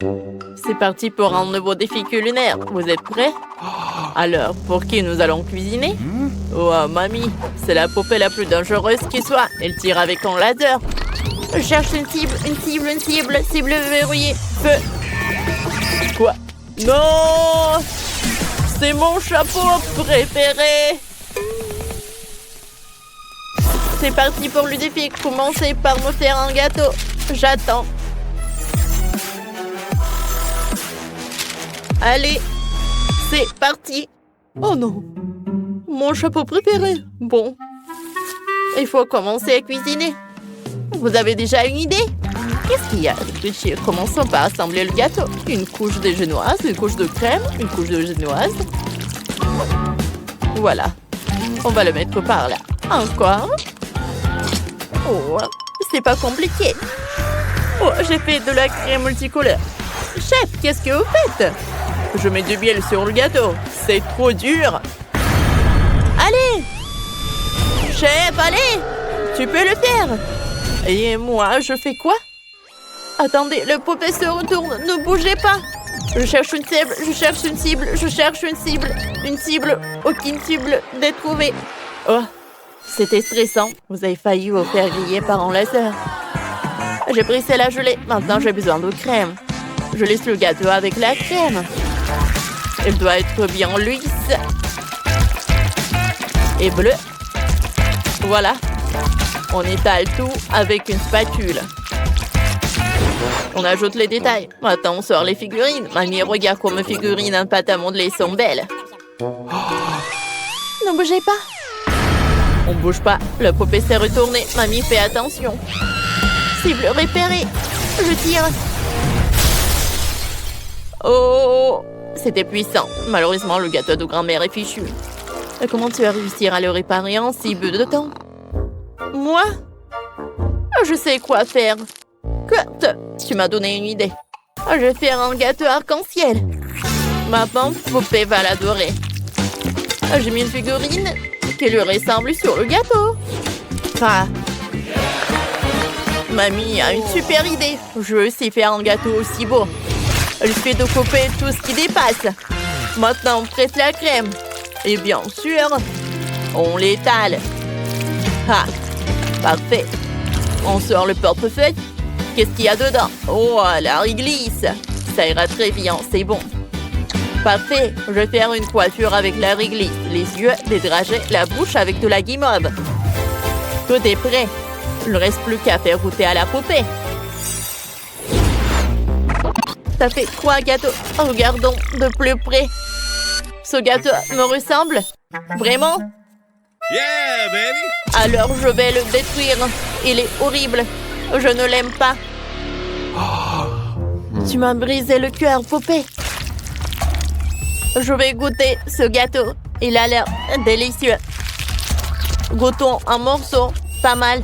C'est parti pour un nouveau défi culinaire. Vous êtes prêts? Alors, pour qui nous allons cuisiner? Oh, mamie, c'est la poupée la plus dangereuse qui soit. Elle tire avec un laser. Je cherche une cible, cible verrouillée. Feu. Quoi? Non! C'est mon chapeau préféré! C'est parti pour le défi. Commencez par me faire un gâteau. J'attends. Allez, c'est parti. Oh non, mon chapeau préféré. Bon, il faut commencer à cuisiner. Vous avez déjà une idée? Qu'est-ce qu'il y a? Commençons par assembler le gâteau. Une couche de génoise, une couche de crème, une couche de génoise. Voilà, on va le mettre par là. Encore. Oh, c'est pas compliqué. Oh, j'ai fait de la crème multicolore. Chef, qu'est-ce que vous faites? Je mets du miel sur le gâteau. C'est trop dur. Allez! Chef, allez! Tu peux le faire. Et moi, je fais quoi? Attendez, le poupée se retourne. Ne bougez pas. Je cherche une cible, je cherche une cible, je cherche une cible. Une cible. Aucune cible n'est trouvée. Oh, c'était stressant. Vous avez failli vous faire griller par un laser. J'ai brisé la gelée. Maintenant, j'ai besoin de crème. Je laisse le gâteau avec la crème. Elle doit être bien lisse. Et bleue. Voilà. On étale tout avec une spatule. On ajoute les détails. Maintenant, on sort les figurines. Mamie, regarde comme mes figurines en pâte à modeler sont belles. Ne bougez pas. On bouge pas. Le poupée s'est retourné. Mamie, fais attention. Cible repérée. Je tire. Oh, c'était puissant. Malheureusement, le gâteau de grand-mère est fichu. Et comment tu vas réussir à le réparer en si peu de temps? Moi? Je sais quoi faire. Kurt, tu m'as donné une idée. Je vais faire un gâteau arc-en-ciel. Ma pauvre poupée va l'adorer. J'ai mis une figurine qui lui ressemble sur le gâteau. Ah. Mamie a une super idée. Je veux aussi faire un gâteau aussi beau. Il suffit de couper tout ce qui dépasse. Maintenant, on presse la crème. Et bien sûr, on l'étale. Ah, parfait. On sort le portefeuille. Qu'est-ce qu'il y a dedans? Oh, la réglisse. Ça ira très bien, c'est bon. Parfait. Je vais faire une coiffure avec la réglisse. Les yeux, des dragées, la bouche avec de la guimauve. Tout est prêt. Il ne reste plus qu'à faire goûter à la poupée. Ça fait 3 gâteaux. Regardons de plus près. Ce gâteau me ressemble? Vraiment? Yeah, baby! Alors je vais le détruire. Il est horrible. Je ne l'aime pas. Tu m'as brisé le cœur, poupée. Je vais goûter ce gâteau. Il a l'air délicieux. Goûtons un morceau. Pas mal.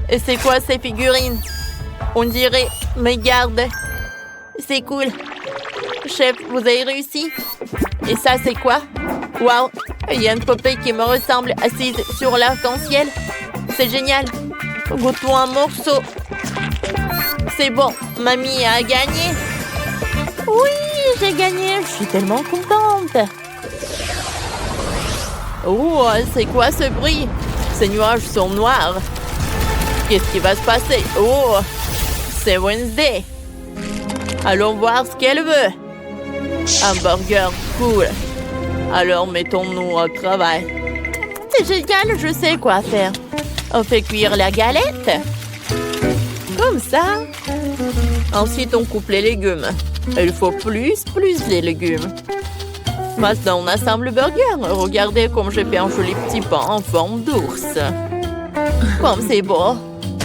Et c'est quoi ces figurines? On dirait mes gardes. C'est cool. Chef, vous avez réussi? Et ça, c'est quoi? Waouh! Il y a une poupée qui me ressemble assise sur l'arc-en-ciel. C'est génial. Goûtons un morceau. C'est bon. Mamie a gagné. Oui, j'ai gagné. Je suis tellement contente. Oh, c'est quoi ce bruit? Ces nuages sont noirs. Qu'est-ce qui va se passer? Oh, c'est Wednesday. Allons voir ce qu'elle veut. Un burger, cool. Alors mettons-nous au travail. C'est génial, je sais quoi faire. On fait cuire la galette. Comme ça. Ensuite, on coupe les légumes. Il faut plus les légumes. Maintenant, on assemble le burger. Regardez comme j'ai fait un joli petit pain en forme d'ours. Comme c'est beau.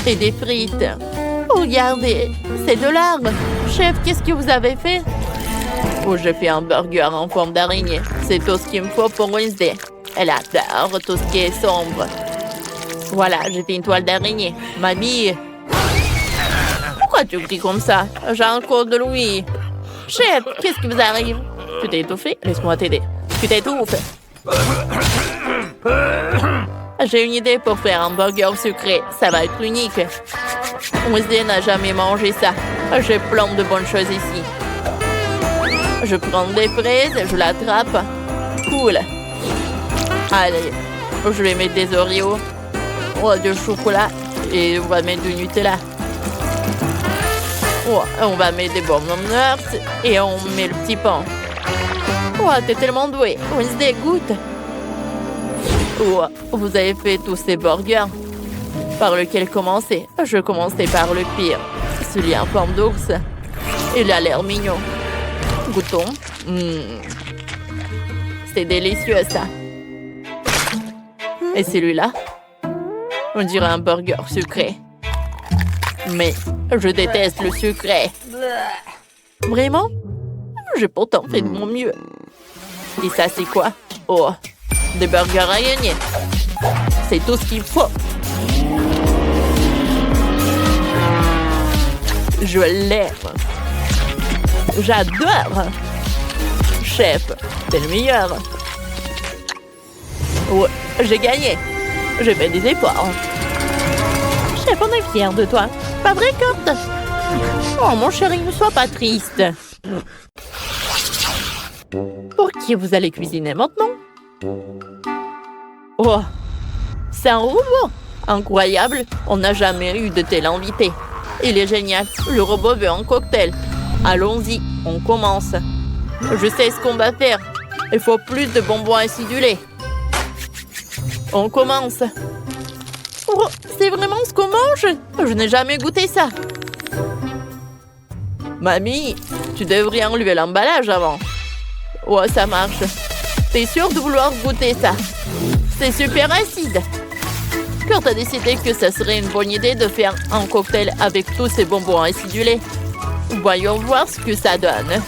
Et des frites. Regardez, c'est de l'art. Chef, qu'est-ce que vous avez fait? Oh, j'ai fait un burger en forme d'araignée. C'est tout ce qu'il me faut pour Wednesday. Elle adore tout ce qui est sombre. Voilà, j'ai fait une toile d'araignée. Mamie, pourquoi tu cries comme ça? J'ai encore de l'ouïe. Chef, qu'est-ce qui vous arrive? Tu t'es étouffé? Laisse-moi t'aider. Tu t'étouffes. J'ai une idée pour faire un burger sucré. Ça va être unique. Wednesday n'a jamais mangé ça. J'ai plein de bonnes choses ici. Je prends des fraises, je l'attrape. Cool. Allez, je vais mettre des Oreos. Oh, du chocolat. Et on va mettre du Nutella. Oh, on va mettre des bonbons nuts. Et on met le petit pain. Oh, t'es tellement doué. Wednesday, goûte. Oh, vous avez fait tous ces burgers. Par lequel commencer? Je commençais par le pire. Celui en forme d'ours. Il a l'air mignon. Goûtons. C'est délicieux, ça. Et celui-là? On dirait un burger sucré. Mais je déteste le sucré. Vraiment? J'ai pourtant fait de mon mieux. Et ça, c'est quoi? Oh, des burgers à gagner. C'est tout ce qu'il faut. Je l'aime. J'adore. Chef, t'es le meilleur. Ouais, j'ai gagné. J'ai fait des efforts. Chef, on est fiers de toi. Pas vrai, Kurt? Oh, mon chéri, ne sois pas triste. Pour qui vous allez cuisiner maintenant? Oh, c'est un robot. Incroyable, on n'a jamais eu de tel invité. Il est génial, le robot veut un cocktail. Allons-y, on commence. Je sais ce qu'on va faire. Il faut plus de bonbons acidulés. On commence. Oh, c'est vraiment ce qu'on mange? Je n'ai jamais goûté ça. Mamie, tu devrais enlever l'emballage avant. Oh, ça marche. T'es sûre de vouloir goûter ça? C'est super acide. Kurt a décidé que ça serait une bonne idée de faire un cocktail avec tous ces bonbons acidulés. Voyons voir ce que ça donne.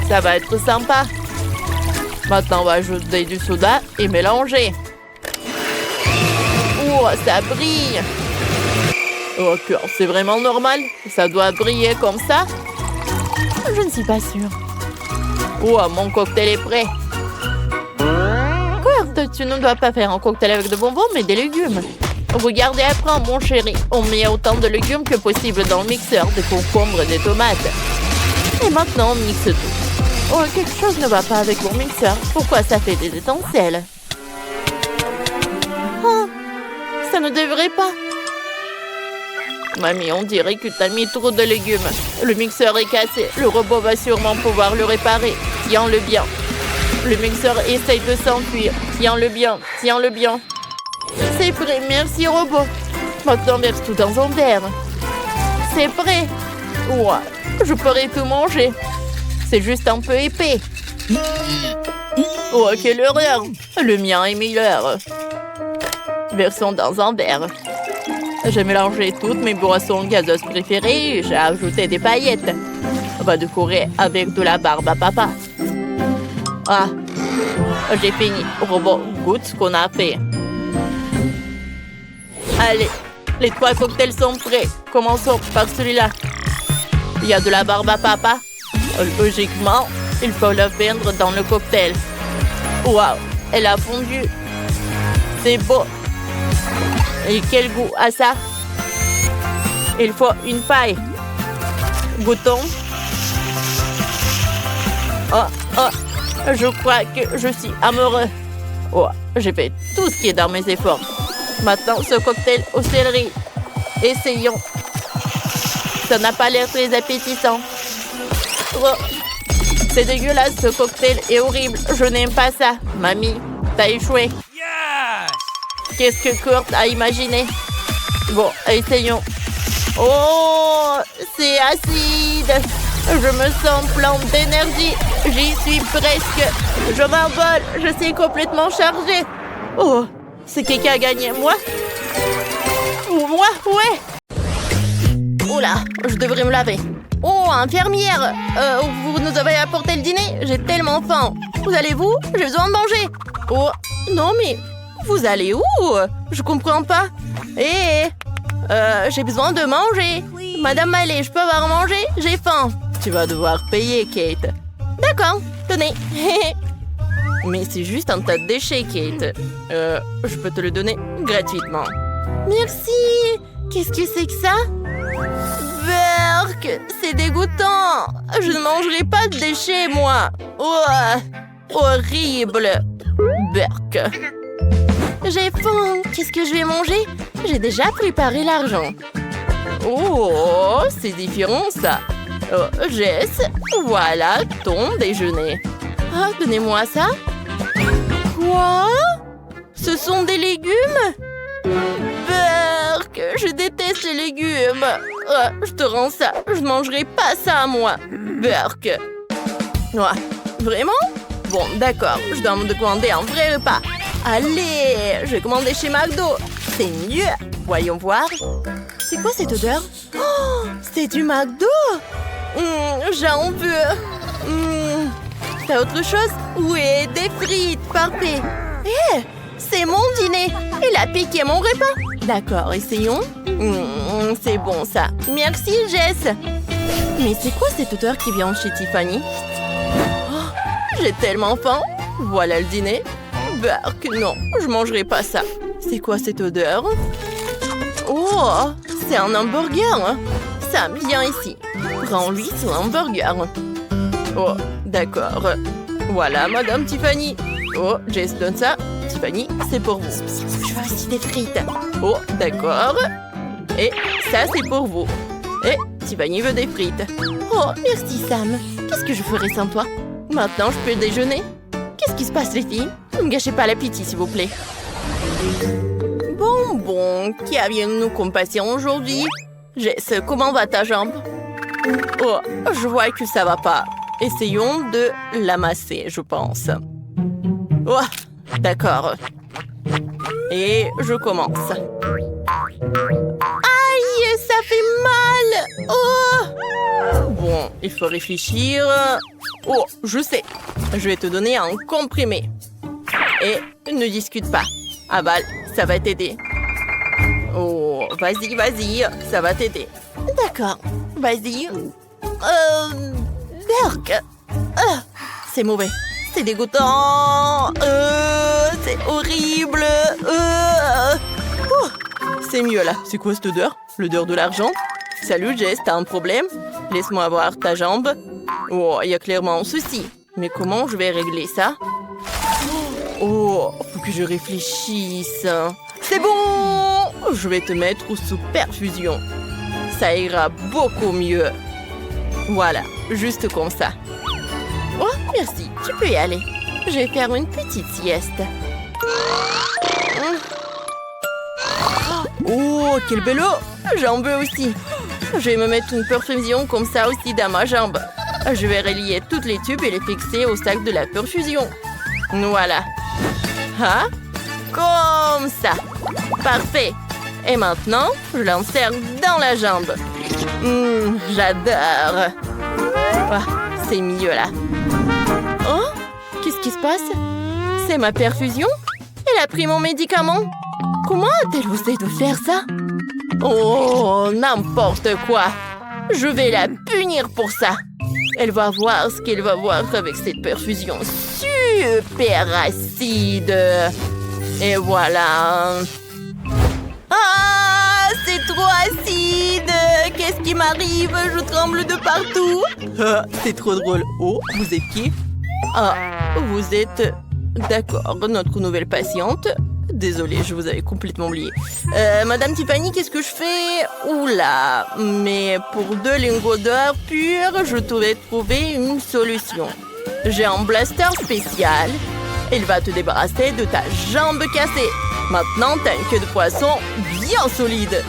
Ça va être sympa. Maintenant, on va ajouter du soda et mélanger. Oh, ça brille. Oh, Kurt, c'est vraiment normal? Ça doit briller comme ça? Je ne suis pas sûre. Oh, mon cocktail est prêt. Kurt, tu ne dois pas faire un cocktail avec de bonbons, mais des légumes. Regardez après, mon chéri. On met autant de légumes que possible dans le mixeur, des concombres, des tomates. Et maintenant, on mixe tout. Oh, quelque chose ne va pas avec mon mixeur. Pourquoi ça fait des étincelles? Oh, ça ne devrait pas. Mamie, on dirait que t'as mis trop de légumes. Le mixeur est cassé. Le robot va sûrement pouvoir le réparer. Tiens-le bien. Le mixeur essaye de s'enfuir. Tiens-le bien. Tiens-le bien. C'est prêt. Merci, robot. Maintenant, verse tout dans un verre. C'est prêt. Ouah, je pourrais tout manger. C'est juste un peu épais. Oh, quelle horreur. Le mien est meilleur. Versons dans un verre. J'ai mélangé toutes mes boissons gazeuses préférées et j'ai ajouté des paillettes. On va décorer avec de la barbe à papa. Ah, j'ai fini. Robot, goûte ce qu'on a fait. Allez, les 3 cocktails sont prêts. Commençons par celui-là. Il y a de la barbe à papa. Logiquement, il faut le fondre dans le cocktail. Waouh, elle a fondu. C'est beau. Et quel goût a ça? Il faut une paille. Goûtons. Oh, oh, je crois que je suis amoureux. Oh, j'ai fait tout ce qui est dans mes efforts. Maintenant, ce cocktail au céleri. Essayons. Ça n'a pas l'air très appétissant. Oh, c'est dégueulasse, ce cocktail est horrible. Je n'aime pas ça. Mamie, t'as échoué. Qu'est-ce que Kurt a imaginé? Bon, essayons. Oh, c'est acide. Je me sens plein d'énergie. J'y suis presque. Je m'envole. Je suis complètement chargée. Oh, c'est qui a gagné? Moi? Moi? Ouais. Oula, je devrais me laver. Oh, infirmière. Vous nous avez apporté le dîner? J'ai tellement faim. Où allez-vous? J'ai besoin de manger. Oh, non mais... Vous allez où? Je comprends pas. J'ai besoin de manger. Madame Mallet, je peux avoir à manger? J'ai faim. Tu vas devoir payer, Kate. D'accord, tenez. Mais c'est juste un tas de déchets, Kate. Je peux te le donner gratuitement. Merci. Qu'est-ce que c'est que ça? Burk. Berk, c'est dégoûtant. Je ne mangerai pas de déchets, moi. Oh, horrible. Berk. J'ai faim. Qu'est-ce que je vais manger? J'ai déjà préparé l'argent. Oh, c'est différent, ça. Oh, Jess, voilà ton déjeuner. Ah, donnez-moi ça. Quoi? Ce sont des légumes? Berk, je déteste les légumes. Ah, je te rends ça. Je ne mangerai pas ça, moi. Berk. Ouais, vraiment? Bon, d'accord. Je dois me commander un vrai repas. Allez, je vais commander chez McDo. C'est mieux. Voyons voir. C'est quoi cette odeur? Oh, c'est du McDo. J'en veux. T'as autre chose? Oui, des frites. Parfait. Hé, c'est mon dîner. Il a piqué mon repas. D'accord, essayons. C'est bon, ça. Merci, Jess. Mais c'est quoi cette odeur qui vient chez Tiffany? Oh, j'ai tellement faim. Voilà le dîner. Berk, non, je mangerai pas ça. C'est quoi cette odeur? Oh, c'est un hamburger. Sam, viens ici. Prends-lui son hamburger. Oh, d'accord. Voilà, Madame Tiffany. Oh, Jess donne ça. Tiffany, c'est pour vous. Je veux aussi des frites. Oh, d'accord. Et ça, c'est pour vous. Et Tiffany veut des frites. Oh, merci, Sam. Qu'est-ce que je ferais sans toi? Maintenant, je peux déjeuner. Qu'est-ce qui se passe, les filles? Ne me gâchez pas l'appétit, s'il vous plaît. Bon, qui avions-nous comme patient aujourd'hui? Jess, comment va ta jambe? Oh, je vois que ça va pas. Essayons de l'amasser, je pense. Oh, d'accord. Et je commence. Aïe, ça fait mal! Oh! Bon, il faut réfléchir. Oh, je sais. Je vais te donner un comprimé. Et ne discute pas. Avale, ça va t'aider. Oh, vas-y, ça va t'aider. D'accord, vas-y. Berk. C'est mauvais. C'est dégoûtant. C'est horrible. C'est mieux là. C'est quoi cette odeur? L'odeur de l'argent? Salut Jess, t'as un problème? Laisse-moi voir ta jambe. Oh, il y a clairement un souci. Mais comment je vais régler ça? Oh, faut que je réfléchisse. C'est bon! Je vais te mettre sous perfusion. Ça ira beaucoup mieux. Voilà, juste comme ça. Oh, merci, tu peux y aller. Je vais faire une petite sieste. Oh, quel bel eau! J'en veux aussi. Je vais me mettre une perfusion comme ça aussi dans ma jambe. Je vais relier toutes les tubes et les fixer au sac de la perfusion. Voilà. Ah, comme ça. Parfait. Et maintenant, je l'insère dans la jambe. J'adore. Ah, c'est mieux là. Oh, qu'est-ce qui se passe? C'est ma perfusion? Elle a pris mon médicament. Comment a-t-elle osé de faire ça? Oh, n'importe quoi. Je vais la punir pour ça. Elle va voir ce qu'elle va voir avec cette perfusion super acide. Et voilà. Ah, c'est trop acide. Qu'est-ce qui m'arrive? Je tremble de partout. Ah, c'est trop drôle. Oh, vous êtes qui? Ah, vous êtes... D'accord, notre nouvelle patiente. Désolée, je vous avais complètement oublié. Madame Tiffany, qu'est-ce que je fais? Oula, mais pour 2 lingots d'or purs, je devais trouver une solution. J'ai un blaster spécial. Il va te débarrasser de ta jambe cassée. Maintenant, t'as une queue de poisson bien solide.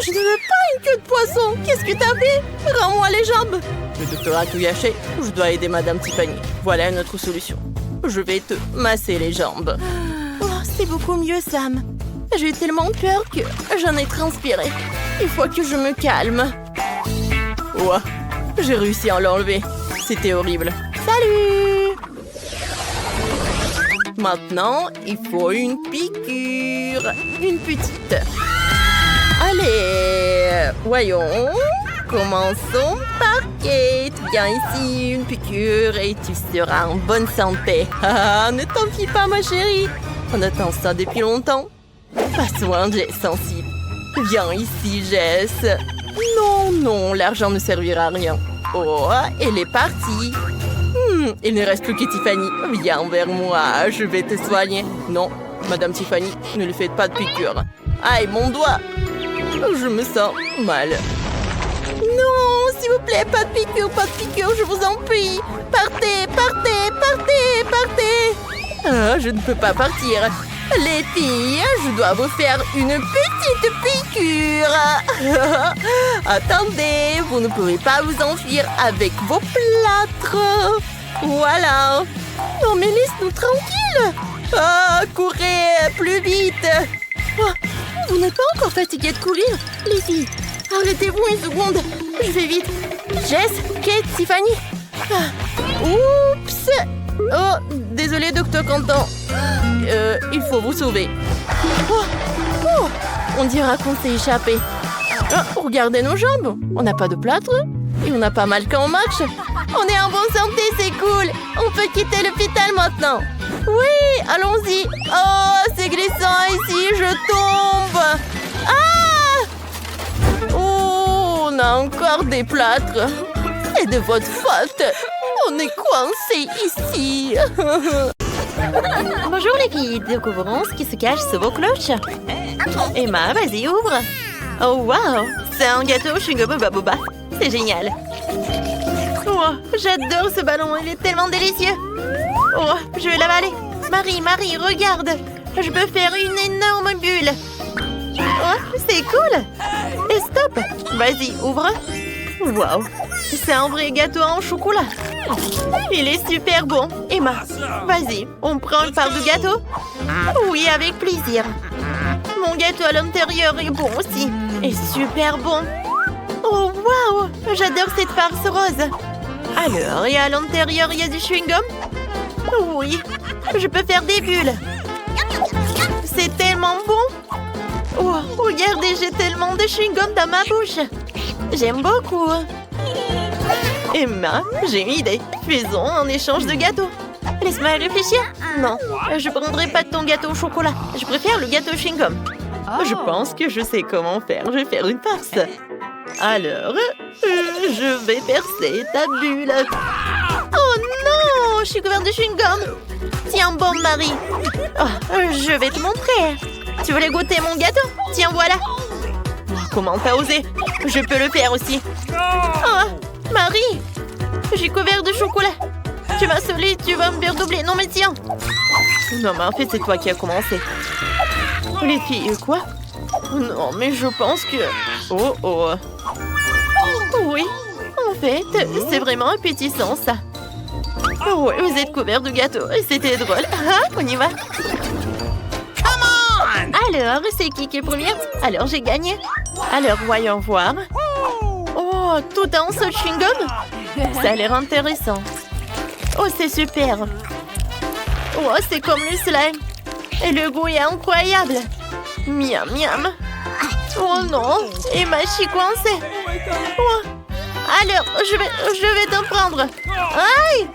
Je ne veux pas une queue de poisson. Qu'est-ce que t'as fait? Rends-moi les jambes. Le docteur a tout gâché. Je dois aider Madame Tiffany. Voilà notre solution. Je vais te masser les jambes. Oh, c'est beaucoup mieux, Sam. J'ai eu tellement peur que j'en ai transpiré. Il faut que je me calme. Oh, j'ai réussi à l'enlever. C'était horrible. Salut! Maintenant, il faut une piqûre. Une petite. Allez, voyons. Commençons par Kate. Viens ici, une piqûre et tu seras en bonne santé. Ne t'enfuis pas, ma chérie. On attend ça depuis longtemps. Pas soin, Jess sensible. Viens ici, Jess. Non, non, l'argent ne servira à rien. Oh, elle est partie. Il ne reste plus que Tiffany. Viens vers moi, je vais te soigner. Non, Madame Tiffany, ne lui faites pas de piqûre. Aïe, mon doigt. Je me sens mal. Non, s'il vous plaît, pas de piqûre, je vous en prie. Partez, partez, partez, partez. Ah, je ne peux pas partir. Les filles, je dois vous faire une petite piqûre. Attendez, vous ne pouvez pas vous enfuir avec vos plâtres. Voilà. Non, mais laisse-nous tranquilles. Ah, courez, plus vite. Oh, vous n'êtes pas encore fatigué de courir, les filles. Arrêtez-vous une seconde. Je vais vite. Jess, Kate, Tiffany. Ah. Oups. Oh, désolé, docteur Quentin. Il faut vous sauver. Oh, on dira qu'on s'est échappé. Oh, regardez nos jambes. On n'a pas de plâtre et on n'a pas mal quand on marche. On est en bonne santé, c'est cool. On peut quitter l'hôpital maintenant. Oui, allons-y. Oh, c'est glissant ici, je tombe. Ah! Oh, on a encore des plâtres. C'est de votre faute. On est coincés ici. Bonjour les filles, découvrons ce qui se cache sous vos cloches. Emma, vas-y, ouvre. Oh waouh, c'est un gâteau chewing-gum Boba. C'est génial. Oh, j'adore ce ballon, il est tellement délicieux. Oh, je vais l'avaler. Marie, regarde. Je peux faire une énorme bulle. Oh, c'est cool. Et stop. Vas-y, ouvre. Waouh, c'est un vrai gâteau en chocolat. Il est super bon. Emma, vas-y, on prend une part de gâteau? Oui, avec plaisir. Mon gâteau à l'intérieur est bon aussi. Et super bon. Oh, waouh, j'adore cette farce rose. Alors, et à l'intérieur, il y a du chewing-gum? Oui, je peux faire des bulles. C'est tellement bon. Oh, regardez, j'ai tellement de chewing-gum dans ma bouche. J'aime beaucoup. Emma, j'ai une idée. Faisons un échange de gâteaux. Laisse-moi réfléchir. Non, je ne prendrai pas de ton gâteau au chocolat. Je préfère le gâteau chewing-gum. Je pense que je sais comment faire. Je vais faire une farce. Alors, je vais percer ta bulle. Oh non, je suis couverte de chewing-gum. Tiens bon, Marie. Oh, je vais te montrer. Tu voulais goûter mon gâteau? Tiens, voilà. Oh, comment t'as osé? Je peux le faire aussi. Oh, Marie, je suis couverte de chocolat. Tu m'as saoulée, tu vas me faire doubler. Non, mais tiens. Non, mais en fait, c'est toi qui as commencé. Les filles, quoi? Non, mais je pense que... Oh, oh. Oui, en fait, c'est vraiment appétissant, ça. Oh, ouais, vous êtes couverts de gâteau. Et c'était drôle. Ah, on y va. Alors, c'est qui est première? Alors, j'ai gagné. Alors, voyons voir. Oh, tout en saut de chewing-gum? Ça a l'air intéressant. Oh, c'est super. Oh, c'est comme le slime. Et le goût est incroyable. Miam, miam. Oh non, Emma, je suis coincée. Oh. Alors, je vais t'en prendre. Aïe!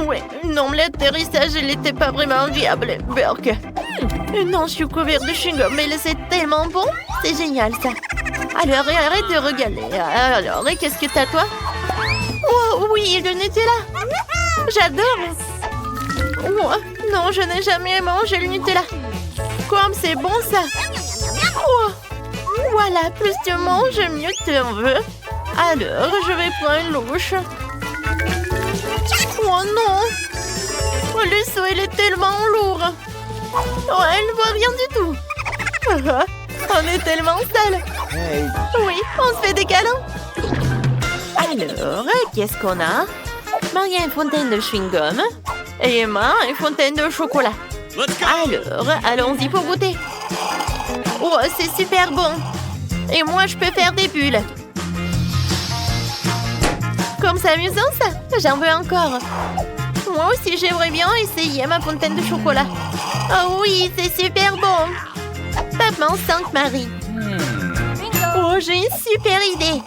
Ouais, non, l'atterrissage, il n'était pas vraiment agréable, Burke. Non, je suis couverte de chewing-gum, mais c'est tellement bon. C'est génial, ça. Alors, arrête de regarder. Alors, et qu'est-ce que t'as, toi? Oh, oui, le Nutella. J'adore. Oh, non, je n'ai jamais mangé le Nutella. Comme c'est bon, ça. Oh, voilà, plus tu manges, mieux tu en veux. Alors, je vais prendre une louche. Oh non! Oh, le seau, il est tellement lourd. Oh, elle ne voit rien du tout. On est tellement sale. Hey. Oui, on se fait des câlins. Alors, qu'est-ce qu'on a? Marie a une fontaine de chewing-gum. Et Emma a une fontaine de chocolat. Alors, allons-y pour goûter. Oh, c'est super bon. Et moi, je peux faire des bulles. Comme c'est amusant, ça. J'en veux encore. Moi aussi, j'aimerais bien essayer ma fontaine de chocolat. Oh oui, c'est super bon. Tape-moi 5, Marie. Oh, j'ai une super idée.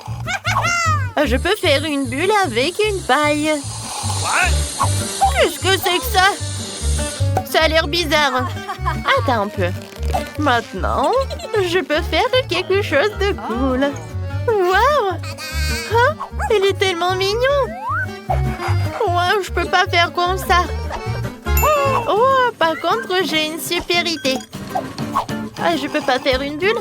Je peux faire une bulle avec une paille. Qu'est-ce que c'est que ça? Ça a l'air bizarre. Attends un peu. Maintenant, je peux faire quelque chose de cool. Waouh! Hein? Il est tellement mignon! Wow, je peux pas faire comme ça. Oh, par contre, j'ai une super idée. Ah, je peux pas faire une bulle,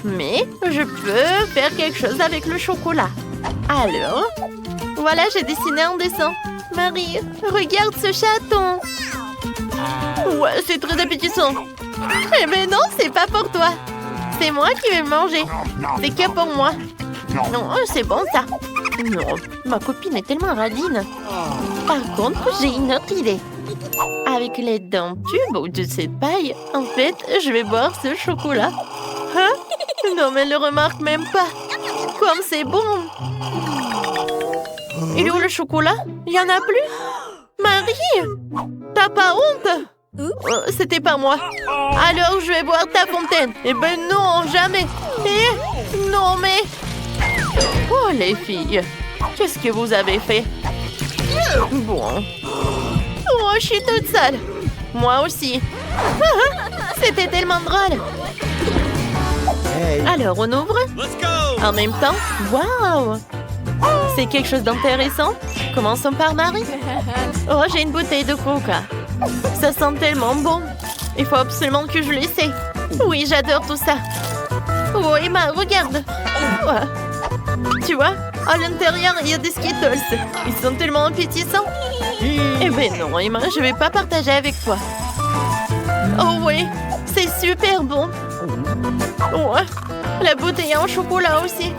mais je peux faire quelque chose avec le chocolat. Alors, voilà, j'ai dessiné un dessin. Marie, regarde ce chaton. Ouais, c'est très appétissant. Eh ben non, c'est pas pour toi. C'est moi qui vais le manger. C'est que pour moi. Non, c'est bon ça. Non, ma copine est tellement radine. Par contre, j'ai une autre idée. Avec l'aide d'un tube ou de cette paille, en fait, je vais boire ce chocolat. Hein? Non, mais elle ne le remarque même pas. Comme c'est bon. Il est où le chocolat? Il n'y en a plus? Marie! T'as pas honte? C'était pas moi. Alors, je vais boire ta fontaine. Eh ben non, jamais. Eh, non, mais... Oh, les filles, qu'est-ce que vous avez fait? Bon. Oh, je suis toute seule. Moi aussi. C'était tellement drôle. Alors, on ouvre. Let's go! En même temps, waouh! C'est quelque chose d'intéressant. Commençons par Marie. Oh, j'ai une bouteille de coca. Ça sent tellement bon. Il faut absolument que je l'essaie. Oui, j'adore tout ça. Oh, Emma, regarde. Ouais. Tu vois, à l'intérieur, il y a des Skittles. Ils sont tellement appétissants. Eh ben non, Emma, je vais pas partager avec toi. Oh oui, c'est super bon. Ouais, la bouteille en chocolat aussi.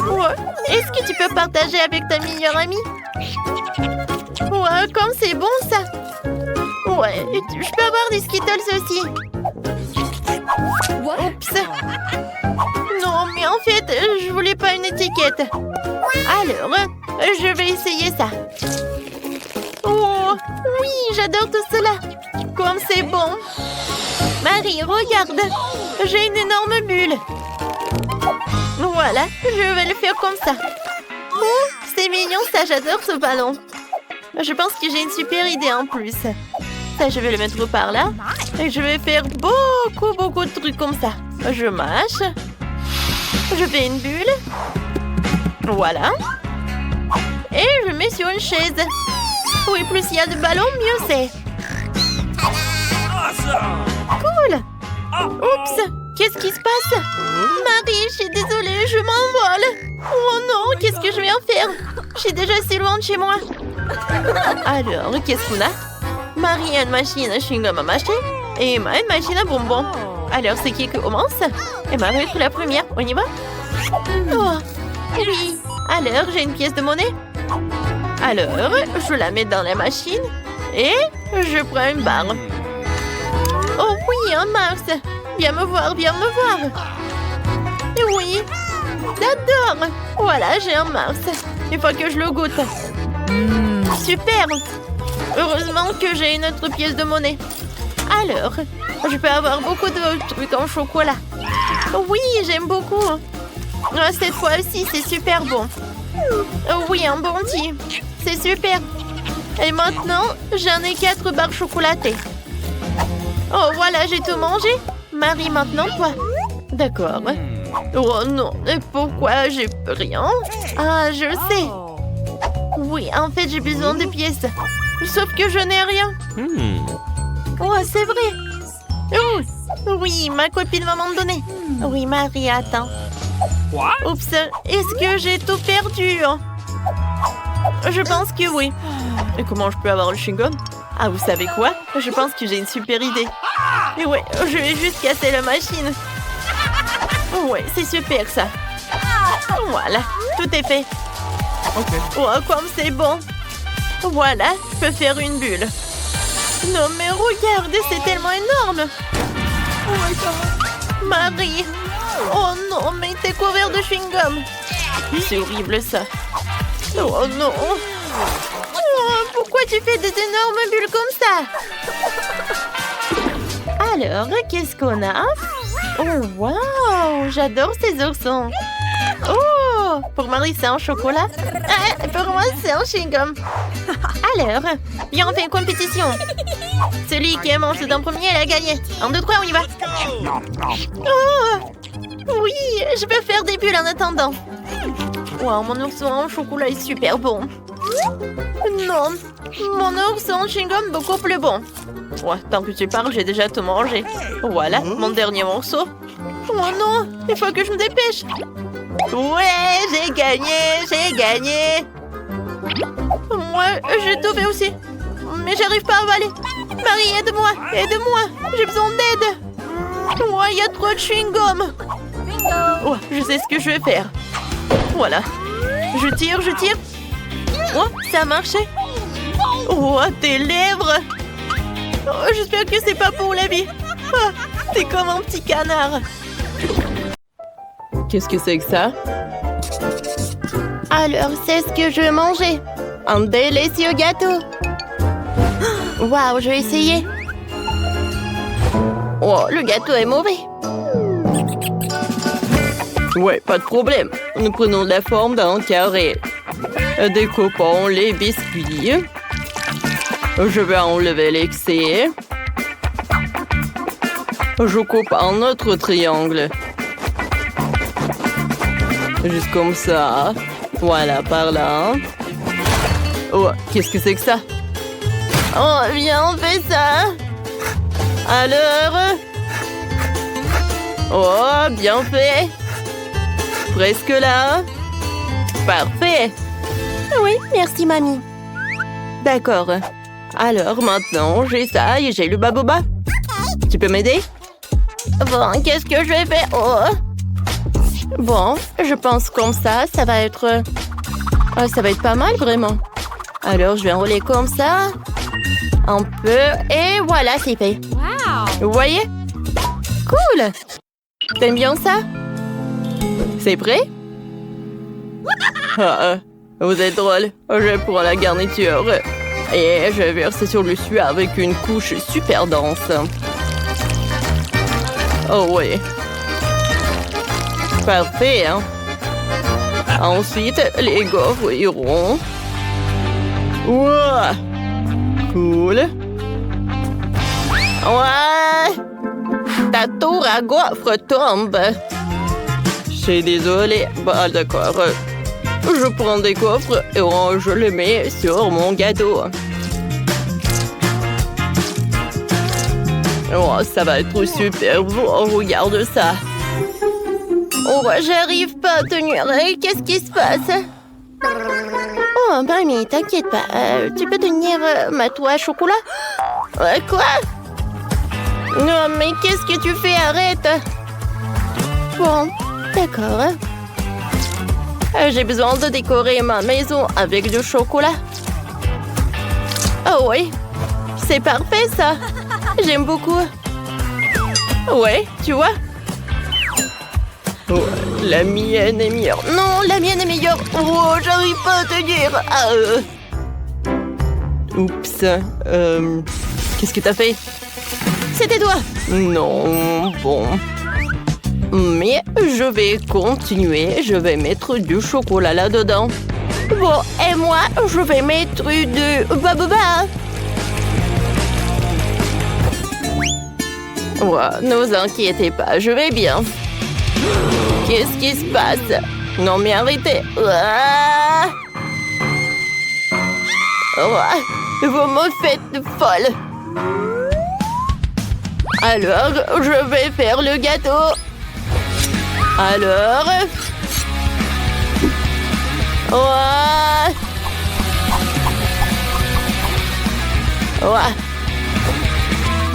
Ouais, est-ce que tu peux partager avec ta meilleure amie? Ouais, comme c'est bon ça. Ouais, je peux avoir des Skittles aussi. Oups. Non, mais en fait, je voulais pas une étiquette. Alors, je vais essayer ça. Oh, oui, j'adore tout cela. Comme c'est bon. Marie, regarde. J'ai une énorme bulle. Voilà, je vais le faire comme ça. Oh, c'est mignon ça, j'adore ce ballon. Je pense que j'ai une super idée en plus. Ça, je vais le mettre par là. Et je vais faire beaucoup de trucs comme ça. Je mâche. Je fais une bulle. Voilà. Et je mets sur une chaise. Oui, plus il y a de ballons, mieux c'est. Cool. Oups, qu'est-ce qui se passe? Marie, je suis désolée, je m'envole. Oh non, qu'est-ce que je vais en faire? Je suis déjà si loin de chez moi. Alors, qu'est-ce qu'on a? Marie a une machine à chewing-gum à mâcher et Emma a une machine à bonbons. Alors, c'est qui commence? Emma va être la première. On y va? Oh, oui. Alors, j'ai une pièce de monnaie. Alors, je la mets dans la machine et je prends une barre. Oh oui, un Mars. Viens me voir, viens me voir. Oui, j'adore. Voilà, j'ai un Mars. Il faut que je le goûte. Super. Heureusement que j'ai une autre pièce de monnaie. Alors, je peux avoir beaucoup de trucs en chocolat. Oui, j'aime beaucoup. Cette fois-ci, c'est super bon. Oui, un bounty. C'est super. Et maintenant, j'en ai 4 barres chocolatées. Oh, voilà, j'ai tout mangé. Marie, maintenant, toi. D'accord. Oh non, et pourquoi j'ai rien? Ah, je sais. Oui, en fait, j'ai besoin de pièces. Sauf que je n'ai rien. Oh, c'est vrai. Oh, oui, ma copine va m'en donner. Oui, Marie, attends. Oups, est-ce que j'ai tout perdu? Je pense que oui. Et comment je peux avoir le chewing-gum? Ah, vous savez quoi? Je pense que j'ai une super idée. Et ouais, je vais juste casser la machine. Ouais, c'est super ça. Voilà, tout est fait. Oh, comme c'est bon. Voilà, je peux faire une bulle. Non, mais regardez, c'est tellement énorme. Marie. Oh non, mais t'es couvert de chewing-gum. C'est horrible ça. Oh non. Oh, pourquoi tu fais des énormes bulles comme ça? Alors, qu'est-ce qu'on a? Oh, waouh! J'adore ces oursons. Oh! Oh, pour Marie, c'est un chocolat. Ah, pour moi, c'est un chewing-gum. Alors, viens, on fait une compétition. Celui qui mange tout en premier, il a gagné. 1, 2, 3, on y va. Oh, oui, je peux faire des bulles en attendant. Wow, mon ourson au chocolat est super bon. Non, mon ourson chewing-gum beaucoup plus bon. Ouais, tant que tu parles, j'ai déjà tout mangé. Voilà, mon dernier morceau. Oh non, il faut que je me dépêche. Ouais, j'ai gagné. Moi, j'ai tout fait aussi. Mais j'arrive pas à avaler. Marie, aide-moi, j'ai besoin d'aide. Ouais, il y a trop de chewing-gum. Oh, je sais ce que je vais faire. Voilà. Je tire. Oh, ça a marché. Oh, tes lèvres. Oh, j'espère que c'est pas pour la vie. Oh, t'es comme un petit canard. Qu'est-ce que c'est que ça? Alors, c'est ce que je vais manger. Un délicieux gâteau. Waouh, je vais essayer. Oh, le gâteau est mauvais. Ouais, pas de problème. Nous prenons la forme d'un carré. Découpons les biscuits. Je vais enlever l'excès. Je coupe un autre triangle. Juste comme ça. Voilà, par là. Oh, qu'est-ce que c'est que ça? Oh, viens, on fait ça. Alors? Oh, bien fait. Presque là. Parfait. Oui, merci, mamie. D'accord. Alors, maintenant, j'ai ça et j'ai le baboba. Tu peux m'aider? Bon, qu'est-ce que je vais faire? Oh. Bon, je pense comme ça va être... Oh, ça va être pas mal, vraiment. Alors, je vais enrouler comme ça. Un peu. Et voilà, c'est fait. Wow! Vous voyez? Cool! T'aimes bien ça? C'est prêt? Vous êtes drôle. Je prends la garniture. Et je vais verser sur le dessus avec une couche super dense. Oh oui. Parfait, hein? Ensuite, les gaufres iront. Wow! Cool. Ouais! Ta tour à gaufres tombe. Je suis désolée. Bah, d'accord. Je prends des gaufres et je les mets sur mon gâteau. Oh, ça va être super beau. Regarde ça. Oh, j'arrive pas à tenir. Qu'est-ce qui se passe? Oh, mamie, t'inquiète pas. Tu peux tenir ma toile à chocolat? Quoi? Non, mais qu'est-ce que tu fais? Arrête. Bon, d'accord. J'ai besoin de décorer ma maison avec du chocolat. Oh oui, c'est parfait ça. J'aime beaucoup. Ouais, tu vois? Oh, la mienne est meilleure. Non, la mienne est meilleure. Oh, j'arrive pas à tenir. Oups. Qu'est-ce que t'as fait? C'était toi. Non, bon. Mais je vais continuer. Je vais mettre du chocolat là-dedans. Bon, et moi, je vais mettre du baboba. Ouais, ne vous inquiétez pas, je vais bien. Qu'est-ce qui se passe? Non mais arrêtez. Vous me faites folle. Alors, je vais faire le gâteau. Alors... Ouais.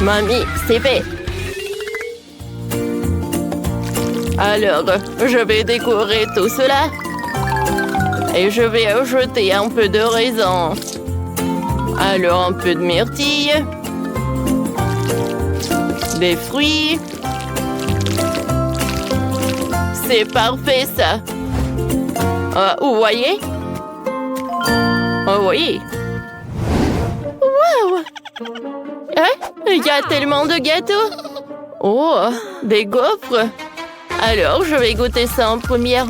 Mamie, c'est fait. Alors, je vais décorer tout cela. Et je vais ajouter un peu de raisin. Alors, un peu de myrtille. Des fruits. C'est parfait, ça. Vous voyez? Oh oui. Wow! Il y a tellement de gâteaux. Oh, des gaufres. Alors, je vais goûter ça en première.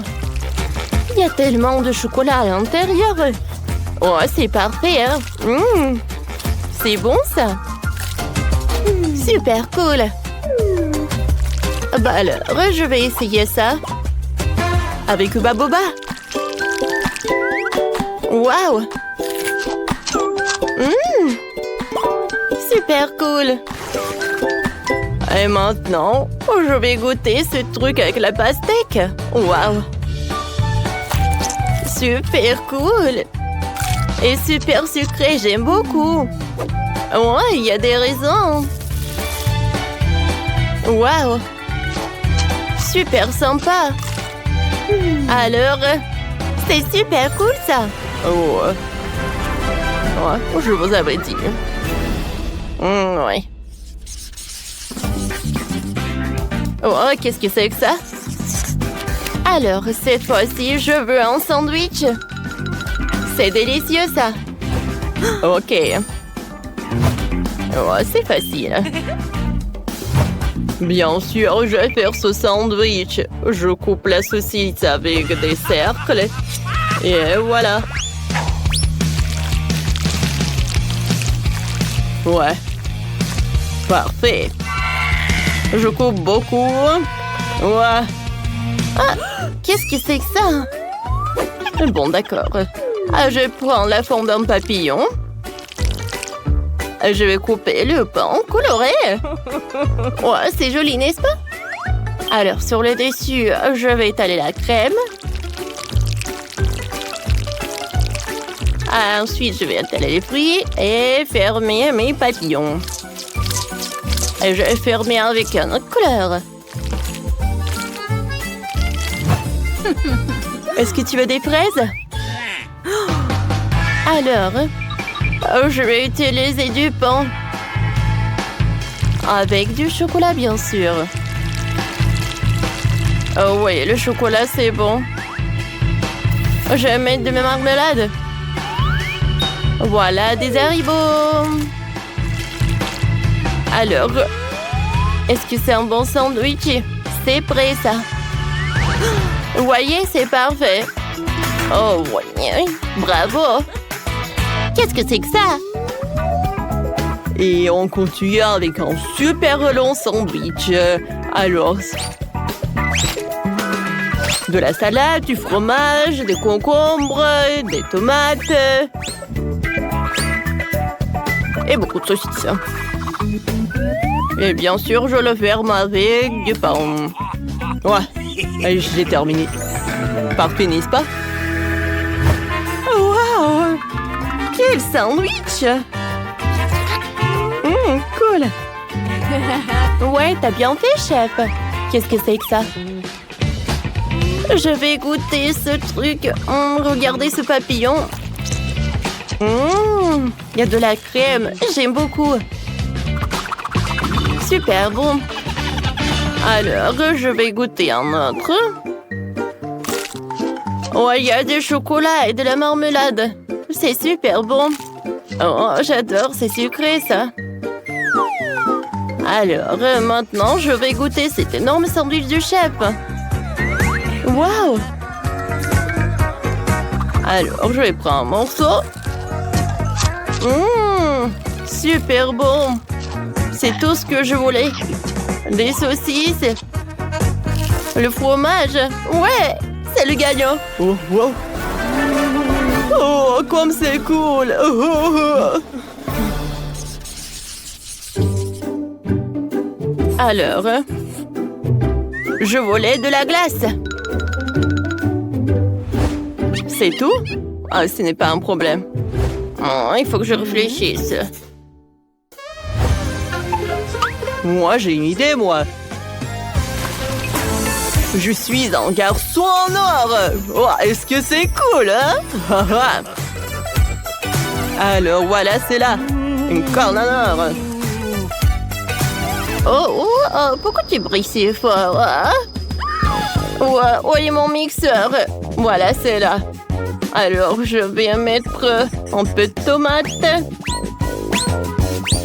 Il y a tellement de chocolat à l'intérieur. Oh, c'est parfait, hein? C'est bon, ça? Super cool. Bah alors, je vais essayer ça. Avec Hubba Bubba. Waouh! Super cool. Et maintenant, je vais goûter ce truc avec la pastèque. Waouh! Super cool. Et super sucré, j'aime beaucoup. Ouais, il y a des raisins. Waouh! Super sympa. Alors, c'est super cool ça. Oh, ouais, je vous avais dit. Ouais. Oh, qu'est-ce que c'est que ça? Alors, cette fois-ci, je veux un sandwich. C'est délicieux ça. Ok. Oh, c'est facile. Bien sûr, je vais faire ce sandwich. Je coupe la saucisse avec des cercles. Et voilà. Ouais. Parfait. Je coupe beaucoup. Ouais. Ah, qu'est-ce que c'est que ça? Bon, d'accord. Je prends la forme d'un papillon. Je vais couper le pain coloré. Ouais, c'est joli, n'est-ce pas? Alors, sur le dessus, je vais étaler la crème. Ensuite, je vais étaler les fruits et fermer mes papillons. Et je vais fermer avec une autre couleur. Est-ce que tu veux des fraises? Alors, je vais utiliser du pain. Avec du chocolat, bien sûr. Oh oui, le chocolat, c'est bon. Je vais mettre de ma marmelade. Voilà, des haribots. Alors, est-ce que c'est un bon sandwich? C'est prêt, ça. Vous voyez, c'est parfait. Oh oui, bravo. Qu'est-ce que c'est que ça? Et on continue avec un super long sandwich. Alors, de la salade, du fromage, des concombres, des tomates. Et beaucoup de saucisses. Et bien sûr, je le ferme avec du pain. Ouais, allez, j'ai terminé. Parfait, n'est-ce pas? Wow! Quel sandwich! Cool! Ouais, t'as bien fait, chef. Qu'est-ce que c'est que ça? Je vais goûter ce truc. Regardez ce papillon. Il y a de la crème. J'aime beaucoup. Super bon. Alors, je vais goûter un autre. Ouais, il y a du chocolat et de la marmelade. C'est super bon. Oh, j'adore, c'est sucré, ça. Alors, maintenant, je vais goûter cet énorme sandwich du chef. Waouh! Alors, je vais prendre un morceau. Super bon. C'est tout ce que je voulais. Des saucisses. Le fromage. Ouais, c'est le gagnant. Oh, wow. Oh, comme c'est cool. Alors, je voulais de la glace. C'est tout? Ah, ce n'est pas un problème. Oh, il faut que je réfléchisse. Moi, j'ai une idée, moi. Je suis un garçon en or. Oh, est-ce que c'est cool, hein? Alors, voilà, c'est là. Une corne en or. Oh, pourquoi tu brilles si fort, hein? Où est mon mixeur? Voilà, c'est là. Alors, je vais mettre un peu de tomate.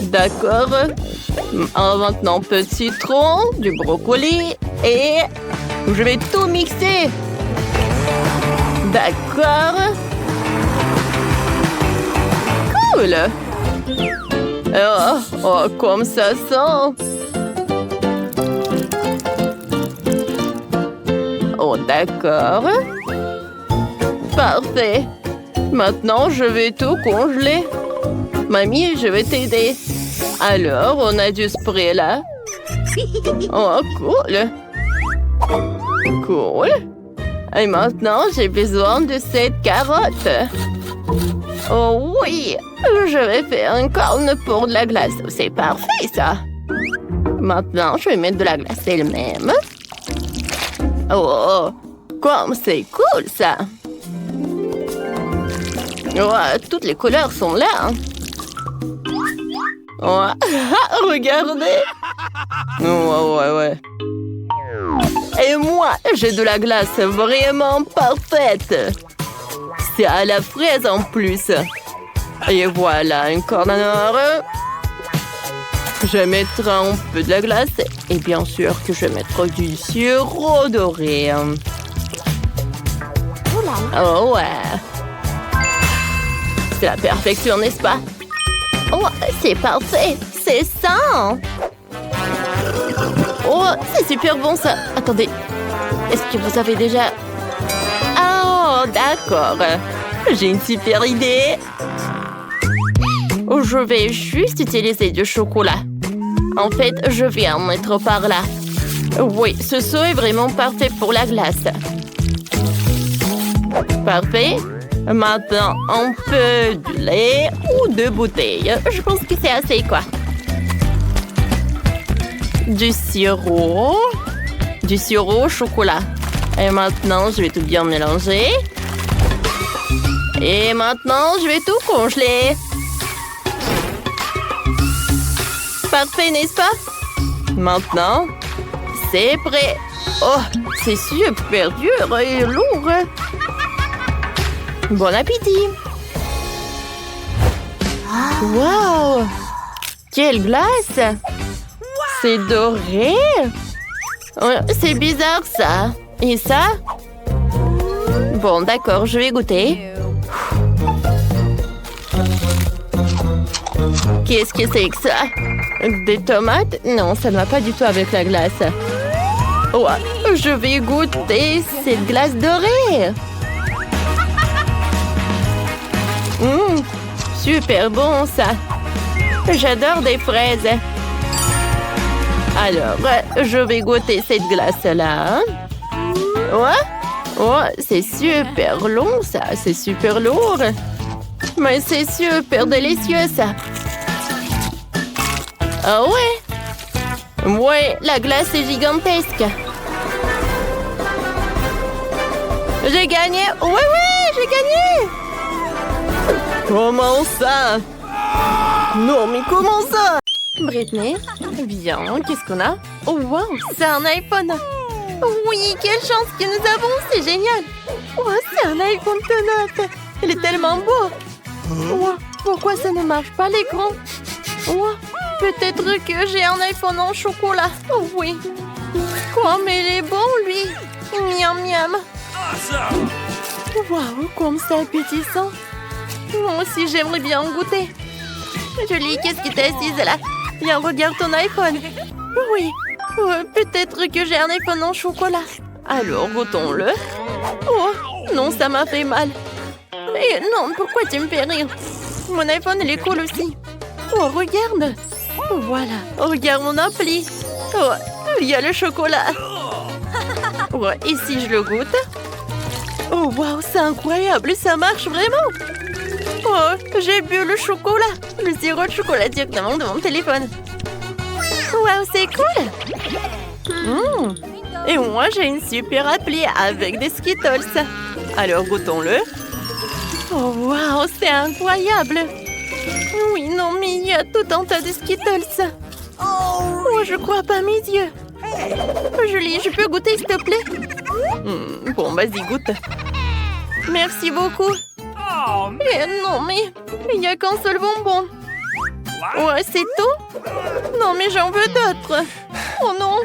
D'accord. Maintenant, un peu de citron, du brocoli et je vais tout mixer. D'accord. Cool. Oh, comme ça sent. Oh, d'accord. Parfait. Maintenant, je vais tout congeler. Mamie, je vais t'aider. Alors, on a du spray là. Oh, cool. Cool. Et maintenant, j'ai besoin de cette carotte. Oh oui, je vais faire un corne pour de la glace. C'est parfait, ça. Maintenant, je vais mettre de la glace elle-même. Oh, comme c'est cool, ça. Oh, toutes les couleurs sont là. Oh, regardez. Ouais. Et moi, j'ai de la glace vraiment parfaite. C'est à la fraise en plus. Et voilà, une corne en or. Je mettrai un peu de la glace. Et bien sûr que je vais mettre du sirop doré. Oh ouais. C'est la perfection, n'est-ce pas? Oh, c'est parfait. C'est ça. Oh, c'est super bon ça. Attendez, est-ce que vous avez déjà... Oh, d'accord. J'ai une super idée. Je vais juste utiliser du chocolat. En fait, je vais en mettre par là. Oui, ce saut est vraiment parfait pour la glace. Parfait. Maintenant, un peu de lait ou 2 bouteilles. Je pense que c'est assez, quoi. Du sirop au chocolat. Et maintenant, je vais tout bien mélanger. Et maintenant, je vais tout congeler. Parfait, n'est-ce pas? Maintenant, c'est prêt. Oh, c'est super dur et lourd. Bon appétit. Wow! Quelle glace! C'est doré? C'est bizarre, ça. Et ça? Bon, d'accord, je vais goûter. Qu'est-ce que c'est que ça? Des tomates? Non, ça ne va pas du tout avec la glace. Oh, je vais goûter cette glace dorée. Super bon, ça. J'adore des fraises. Alors, je vais goûter cette glace-là. Oh, c'est super long, ça. C'est super lourd. Mais c'est super délicieux, ça. Ah ouais? Ouais, la glace est gigantesque. J'ai gagné. Oui, j'ai gagné. Comment ça? Non, mais comment ça? Britney, bien, qu'est-ce qu'on a? Oh, wow, c'est un iPhone. Oui, quelle chance que nous avons, c'est génial. Oh, c'est un iPhone tout neuf. Il est tellement beau. Oh, pourquoi ça ne marche pas l'écran? Oh, peut-être que j'ai un iPhone en chocolat. Oh, oui. Comme il est bon, lui. Miam, miam. Waouh, comme c'est appétissant. Moi aussi, j'aimerais bien en goûter. Julie, qu'est-ce qui t'est assise là? Viens, regarde ton iPhone. Oui, peut-être que j'ai un iPhone en chocolat. Alors, goûtons-le. Oh, non, ça m'a fait mal. Mais non, pourquoi tu me fais rire? Mon iPhone, il est cool aussi. Oh, regarde. Voilà, regarde mon appli. Oh, il y a le chocolat. Oh, et si je le goûte? Oh, waouh, c'est incroyable, ça marche vraiment. Oh, j'ai bu le chocolat. Le sirop de chocolat directement de mon téléphone. Waouh, c'est cool. Et moi, j'ai une super appli avec des Skittles. Alors, goûtons-le. Oh, waouh, c'est incroyable. Oui, non, mais il y a tout un tas de Skittles. Oh, je crois pas à mes yeux. Julie, je peux goûter, s'il te plaît? Bon, vas-y, goûte. Merci beaucoup. Non, mais il n'y a qu'un seul bonbon. Ouais, c'est tout? Non, mais j'en veux d'autres. Oh non.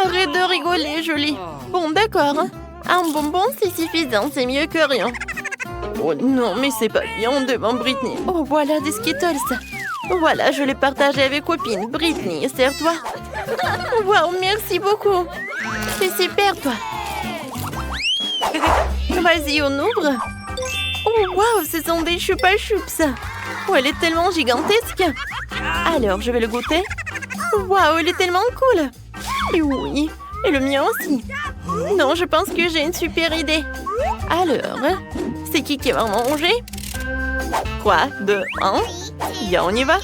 Arrête de rigoler, Julie. Bon, d'accord. Un bonbon, c'est suffisant, c'est mieux que rien. Oh non, mais c'est pas bien devant Britney. Oh, voilà des Skittles. Voilà, je les partage avec copine. Britney, sers-toi. Waouh, merci beaucoup. C'est super, toi. Vas-y, on ouvre. Oh, waouh, ce sont des Chupa Chups. Oh, elle est tellement gigantesque. Alors, je vais le goûter. Waouh, elle est tellement cool. Et oui, et le mien aussi. Non, je pense que j'ai une super idée. Alors, c'est qui va manger? 3, 2, 1. Bien, on y va.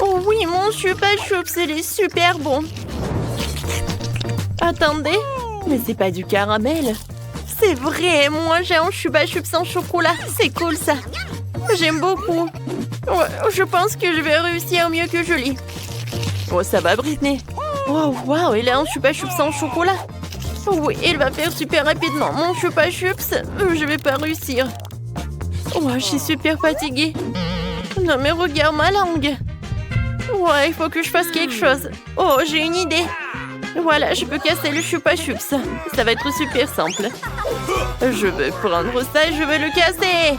Oh oui, mon Chupa Chups, il est super bon. Attendez, mais c'est pas du caramel. C'est vrai, moi j'ai un Chupa Chups sans chocolat. C'est cool ça. J'aime beaucoup. Ouais, je pense que je vais réussir mieux que Julie. Oh, ça va, Britney? Wow, wow, il a un Chupa Chups sans chocolat. Oui, il va faire super rapidement. Mon Chupa Chups, je vais pas réussir. Oh, je suis super fatiguée. Non, mais regarde ma langue. Ouais, il faut que je fasse quelque chose. Oh, j'ai une idée. Voilà, je peux casser le Chupa Chups. Ça va être super simple. Je vais prendre ça et je vais le casser.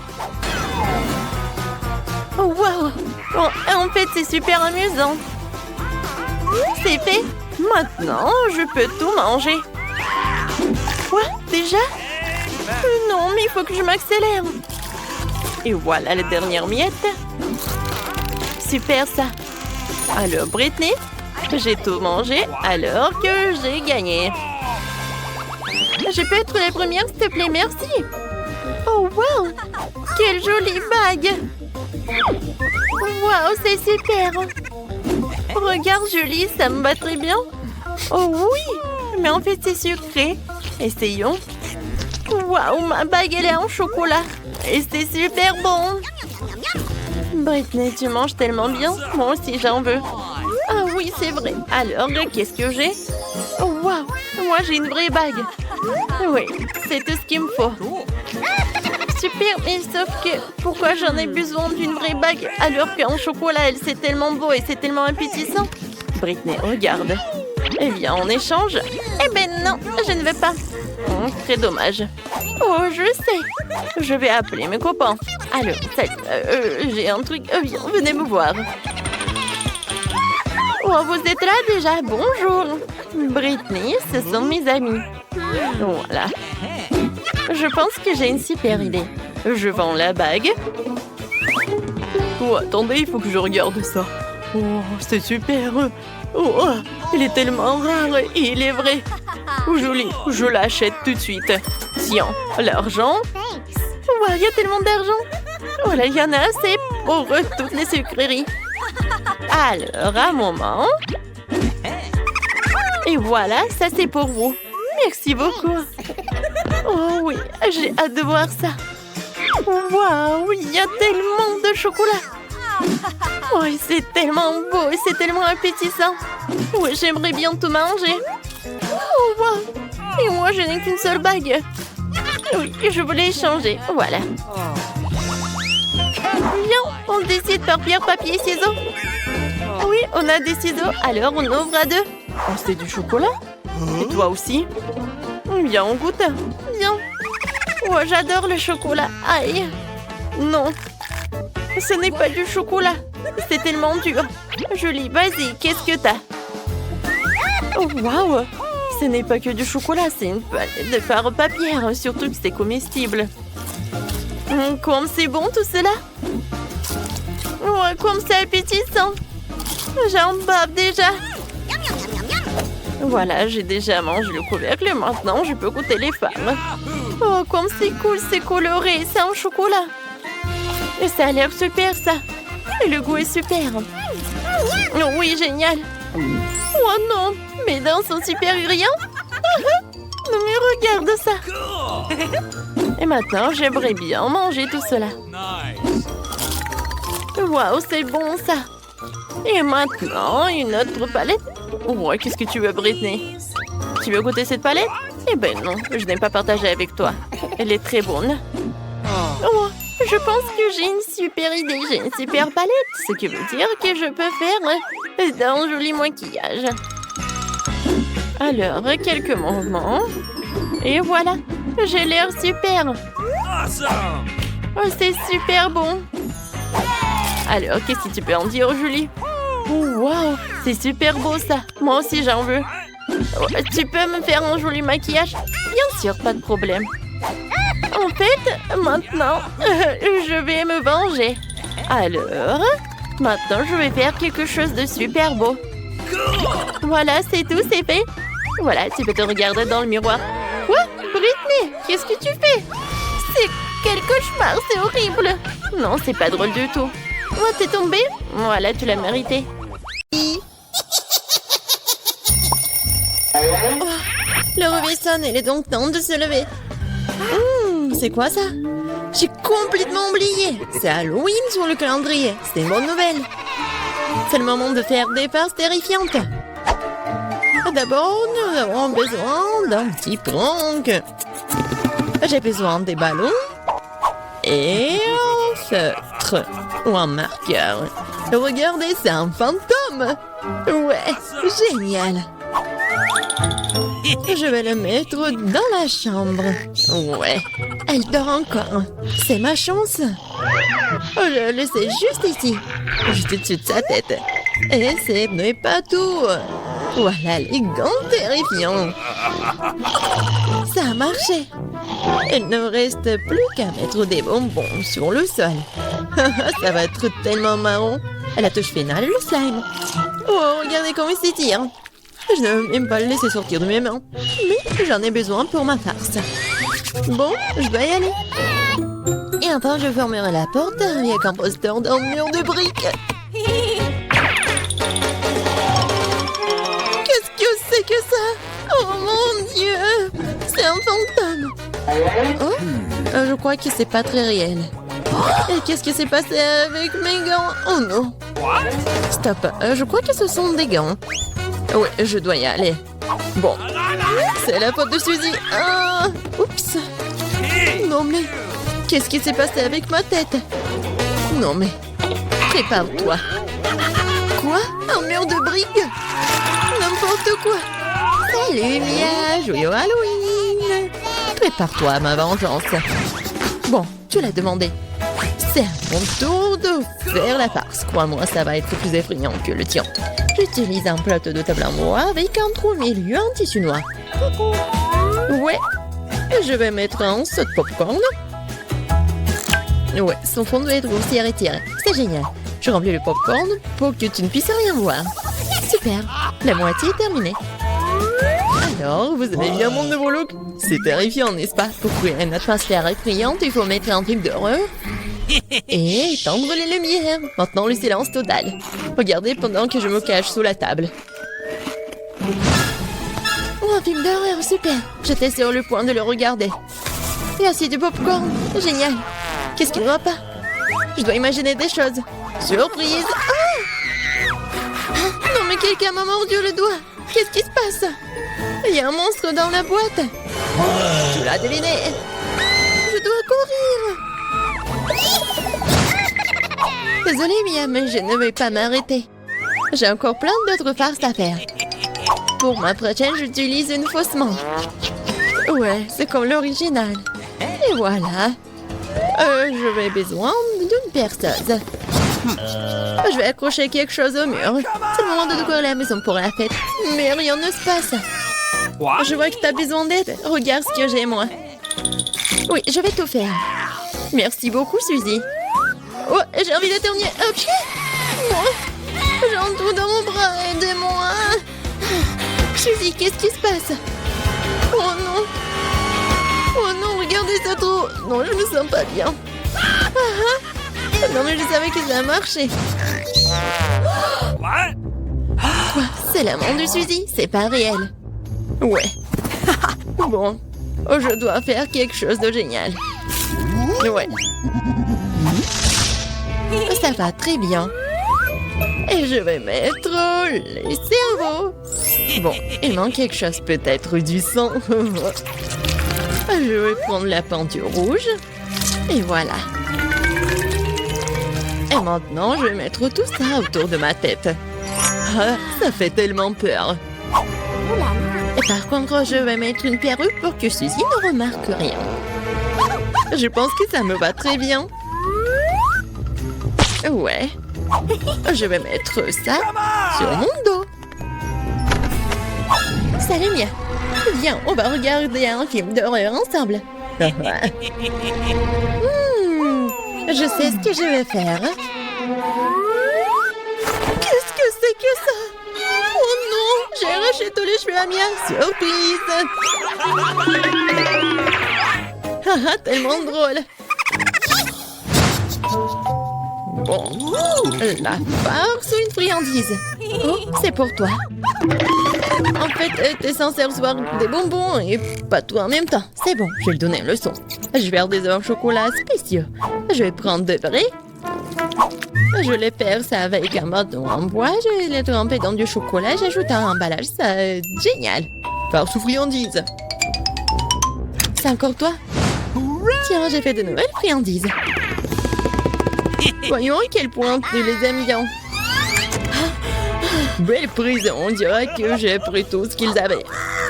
Oh, wow. Oh, en fait, c'est super amusant. C'est fait. Maintenant, je peux tout manger. Quoi? Déjà? Non, mais il faut que je m'accélère. Et voilà la dernière miette. Super ça. Alors, Britney, j'ai tout mangé alors que j'ai gagné. Je peux être la première, s'il te plaît, merci. Oh, wow! Quelle jolie bague! Wow, c'est super! Regarde, Julie, ça me va très bien. Oh oui! Mais en fait, c'est sucré. Essayons. Wow, ma bague, elle est en chocolat. Et c'est super bon. Britney, tu manges tellement bien. Moi aussi, j'en veux. Ah oui, c'est vrai. Alors, qu'est-ce que j'ai? Oh, wow! Moi, j'ai une vraie bague. Oui, c'est tout ce qu'il me faut. Super, mais sauf que pourquoi j'en ai besoin d'une vraie bague alors qu'en chocolat, elle, c'est tellement beau et c'est tellement appétissant? Britney, regarde. Eh bien, en échange... Eh ben non, je ne veux pas. Très dommage. Oh, je sais. Je vais appeler mes copains. Alors, j'ai un truc. Viens, venez me voir. Oh, vous êtes là déjà? Bonjour. Britney, ce sont mes amis. Voilà. Je pense que j'ai une super idée. Je vends la bague. Oh, attendez, il faut que je regarde ça. Oh, c'est super. Oh, il est tellement rare et il est vrai. Joli, je l'achète tout de suite. Tiens, l'argent. Wow, il y a tellement d'argent. Voilà, il y en a assez pour toutes les sucreries. Alors, un moment. Et voilà, ça c'est pour vous. Merci beaucoup. Oh oui, j'ai hâte de voir ça. Waouh, il y a tellement de chocolat. Oh, c'est tellement beau et c'est tellement appétissant. Oui, j'aimerais bien tout manger. Oh, wow. Et moi, je n'ai qu'une seule bague. Oui, je voulais échanger. Voilà. Viens, on décide par pierre, papier, ciseaux. Oui, on a des ciseaux, alors on ouvre à deux. Oh, c'est du chocolat. Et toi aussi? Viens, on goûte. Viens. Oh, j'adore le chocolat. Aïe. Non. Ce n'est pas du chocolat. C'est tellement dur. Julie, vas-y, qu'est-ce que t'as? Oh, waouh. Ce n'est pas que du chocolat, c'est une palette de fards papier. Surtout que c'est comestible. Comme c'est bon tout cela. Oh, comme c'est appétissant. J'en bave déjà. Voilà, j'ai déjà mangé le couvercle. Maintenant, je peux goûter les femmes. Oh, comme c'est cool, c'est coloré. C'est en chocolat. Et ça a l'air super, ça. Et le goût est super. Oh, oui, génial. Oh non, mes dents sont super brillants. Non, mais regarde ça. Et maintenant, j'aimerais bien manger tout cela. Waouh, c'est bon, ça. Et maintenant, une autre palette. Oh, qu'est-ce que tu veux, Britney? Tu veux goûter cette palette? Eh ben non, je n'ai pas partagé avec toi. Elle est très bonne. Oh, je pense que j'ai une super idée. J'ai une super palette, ce qui veut dire que je peux faire d'un joli maquillage. Alors, quelques mouvements. Et voilà. J'ai l'air super. Awesome! Oh, c'est super bon. Alors, qu'est-ce que tu peux en dire, Julie? Oh, wow, c'est super beau ça. Moi aussi, j'en veux. Oh, tu peux me faire un joli maquillage? Bien sûr, pas de problème. En fait, maintenant, je vais me venger. Alors, maintenant, je vais faire quelque chose de super beau. Voilà, c'est tout, c'est fait. Voilà, tu peux te regarder dans le miroir. Quoi? Britney, qu'est-ce que tu fais? C'est quel cauchemar, c'est horrible. Non, c'est pas drôle du tout. Oh, t'es tombée? Voilà, tu l'as mérité. Oh, le réveil sonne, il est donc temps de se lever. C'est quoi ça? J'ai complètement oublié. C'est Halloween sur le calendrier. C'est une bonne nouvelle. C'est le moment de faire des farces terrifiantes. D'abord, nous avons besoin d'un petit prank. J'ai besoin des ballons et un feutre ou un marqueur. Regardez, c'est un fantôme. Ouais, génial. Je vais le mettre dans la chambre. Ouais, elle dort encore. C'est ma chance. Oh, je le laisse juste ici, juste au-dessus de sa tête. Et ce n'est pas tout. Voilà les gants terrifiants. Ça a marché. Il ne reste plus qu'à mettre des bonbons sur le sol. Ça va être tellement marrant. À la touche finale, le slime. Oh, regardez comment il s'étire. Je ne veux même pas le laisser sortir de mes mains. Mais j'en ai besoin pour ma farce. Bon, je dois y aller. Et enfin, je fermerai la porte avec un poster d'un mur de briques. Qu'est-ce que c'est que ça? Oh mon Dieu! C'est un fantôme. Oh, je crois que c'est pas très réel. Et qu'est-ce qui s'est passé avec mes gants? Oh non! Stop, je crois que ce sont des gants. Oui, je dois y aller. Bon, c'est la faute de Suzy. Ah, oups. Non mais, qu'est-ce qui s'est passé avec ma tête? Non mais, prépare-toi. Quoi? Un mur de briques? N'importe quoi. Salut Mia, joyeux Halloween. Prépare-toi à ma vengeance. Bon, tu l'as demandé. C'est à mon tour de faire la farce. Crois-moi, ça va être plus effrayant que le tien. J'utilise un plateau de table en bois avec un trou au milieu en tissu noir. Ouais, je vais mettre un saut de popcorn. Ouais, son fond doit être aussi retiré. C'est génial. Je remplis le popcorn pour que tu ne puisses rien voir. Super, la moitié est terminée. Alors, vous avez bien mon nouveau look? C'est terrifiant, n'est-ce pas? Pour créer une atmosphère effrayante, il faut mettre un film d'horreur et éteindre les lumières. Maintenant, le silence total. Regardez pendant que je me cache sous la table. Oh, un film d'horreur, super. J'étais sur le point de le regarder. Et aussi du popcorn, génial. Qu'est-ce qui ne va pas? Je dois imaginer des choses. Surprise! Ah! Non mais quelqu'un m'a mordu le doigt. Qu'est-ce qui se passe? Il y a un monstre dans la boîte. Tu l'as deviné. Je dois courir. Désolée Mia, mais je ne vais pas m'arrêter. J'ai encore plein d'autres farces à faire. Pour ma prochaine, j'utilise une fausse main. Ouais, c'est comme l'original. Et voilà. Je vais besoin d'une perceuse. Je vais accrocher quelque chose au mur. C'est le moment de décorer la maison pour la fête. Mais rien ne se passe. Je vois que tu as besoin d'aide. Regarde ce que j'ai, moi. Oui, je vais tout faire. Merci beaucoup, Suzy. Oh, j'ai envie d'éternuer. Ok. Moi, j'ai un trou dans mon bras. Aidez-moi. Suzy, qu'est-ce qui se passe? Oh non. Oh non, regardez ce trou. Non, je me sens pas bien. Non, mais je savais que ça a marché. Quoi? C'est la main de Suzy? C'est pas réel. Ouais. Bon. Oh, je dois faire quelque chose de génial. Ouais. Ça va très bien. Et je vais mettre les cerveaux. Bon, il manque quelque chose, peut-être du sang. Je vais prendre la peinture rouge. Et voilà. Et maintenant, je vais mettre tout ça autour de ma tête. Ah, ça fait tellement peur. Et par contre, je vais mettre une perruque pour que Suzy ne remarque rien. Je pense que ça me va très bien. Ouais. Je vais mettre ça sur mon dos. Salut Mia. Viens, on va regarder un film d'horreur ensemble. Je sais ce que je vais faire. Qu'est-ce que c'est que ça? Oh non, j'ai arraché tous les cheveux à Mia. Surprise! Haha, tellement drôle. Bon, la farce ou une friandise? Oh, c'est pour toi. En fait, t'es censé recevoir des bonbons et pas tout en même temps. C'est bon, je vais lui donner une leçon. Je vais faire des œufs au chocolat spéciaux. Je vais prendre de vrais. Je les perce avec un bâton en bois. Je vais les tremper dans du chocolat. J'ajoute un emballage. Ça, génial. Farce ou friandise? C'est encore toi? Tiens, j'ai fait de nouvelles friandises. Voyons à quel point tu les aimes bien. Belle prise, on dirait que j'ai pris tout ce qu'ils avaient.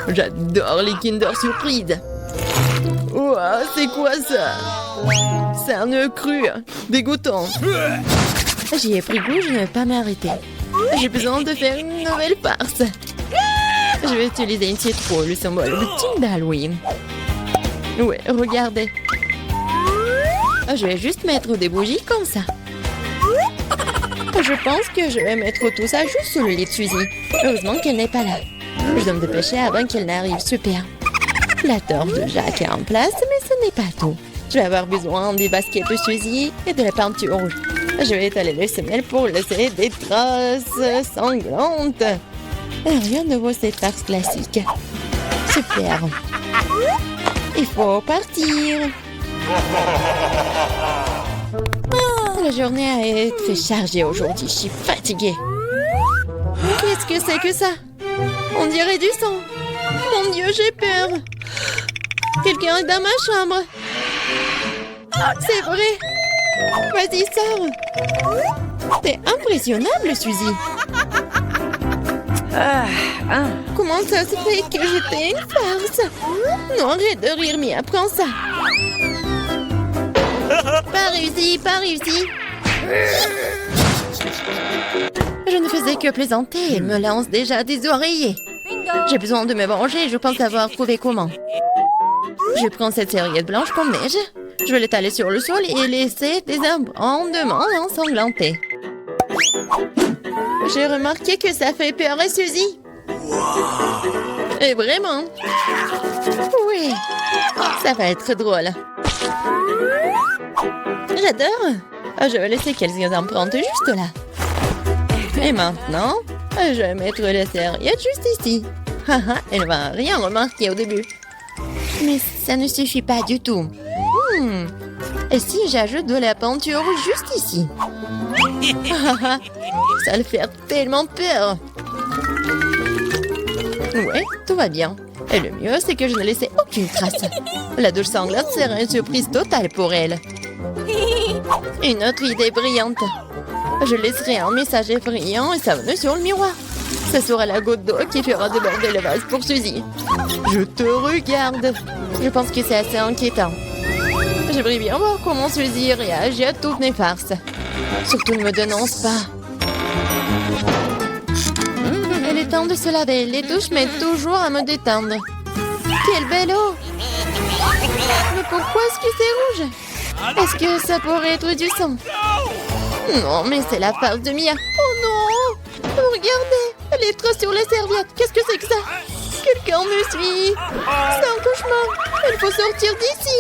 J'adore les Kinder Surprise. Ouah, c'est quoi ça? C'est un œuf cru, dégoûtant. J'y ai pris goût, je ne vais pas m'arrêter. J'ai besoin de faire une nouvelle farce. Je vais utiliser une citrouille, le symbole ultime d'Halloween. Ouais, regardez. Je vais juste mettre des bougies comme ça. Je pense que je vais mettre tout ça juste sur le lit de Suzy. Heureusement qu'elle n'est pas là. Je dois me dépêcher avant qu'elle n'arrive. Super. La torche de Jacques est en place, mais ce n'est pas tout. Je vais avoir besoin des baskets de Suzy et de la peinture rouge. Je vais étaler les semelles pour laisser des traces sanglantes. Rien de nouveau, cette farce classique. Super. Il faut partir. La journée a été chargée aujourd'hui. Je suis fatiguée. Qu'est-ce que c'est que ça? On dirait du sang. Mon Dieu, j'ai peur. Quelqu'un est dans ma chambre. C'est vrai. Vas-y, sors. T'es impressionnable, Suzy. Comment ça se fait que j'étais une farce? Non, arrête de rire, Mia, prends ça. Pas réussi, pas réussi. Je ne faisais que plaisanter. Elle me lance déjà des oreillers. J'ai besoin de me venger. Je pense avoir trouvé comment. Je prends cette serviette blanche comme neige. Je vais l'étaler sur le sol et laisser des abondements ensanglantés. J'ai remarqué que ça fait peur à Suzy. Et vraiment. Oui, ça va être drôle. J'adore. Je vais laisser quelques empreintes juste là. Et maintenant, je vais mettre la serviette juste ici. Elle va rien remarquer au début. Mais ça ne suffit pas du tout. Et si j'ajoute de la peinture juste ici? Ça va le faire tellement peur. Ouais, tout va bien. Et le mieux, c'est que je ne laissais aucune trace. La douche sanglante sera une surprise totale pour elle. Une autre idée brillante. Je laisserai un message effrayant et savonneux sur le miroir. Ce sera la goutte d'eau qui fera déborder le vase pour Suzy. Je te regarde. Je pense que c'est assez inquiétant. J'aimerais bien voir comment Suzy réagit à toutes mes farces. Surtout ne me dénonce pas. Il est temps de se laver. Les douches m'aident toujours à me détendre. Quelle belle eau! Mais pourquoi est-ce que c'est rouge? Est-ce que ça pourrait être du sang? Non, mais c'est la farce de Mia. Oh non! Regardez! Les traces sur les serviettes. Qu'est-ce que c'est que ça? Quelqu'un me suit. C'est un cauchemar. Il faut sortir d'ici.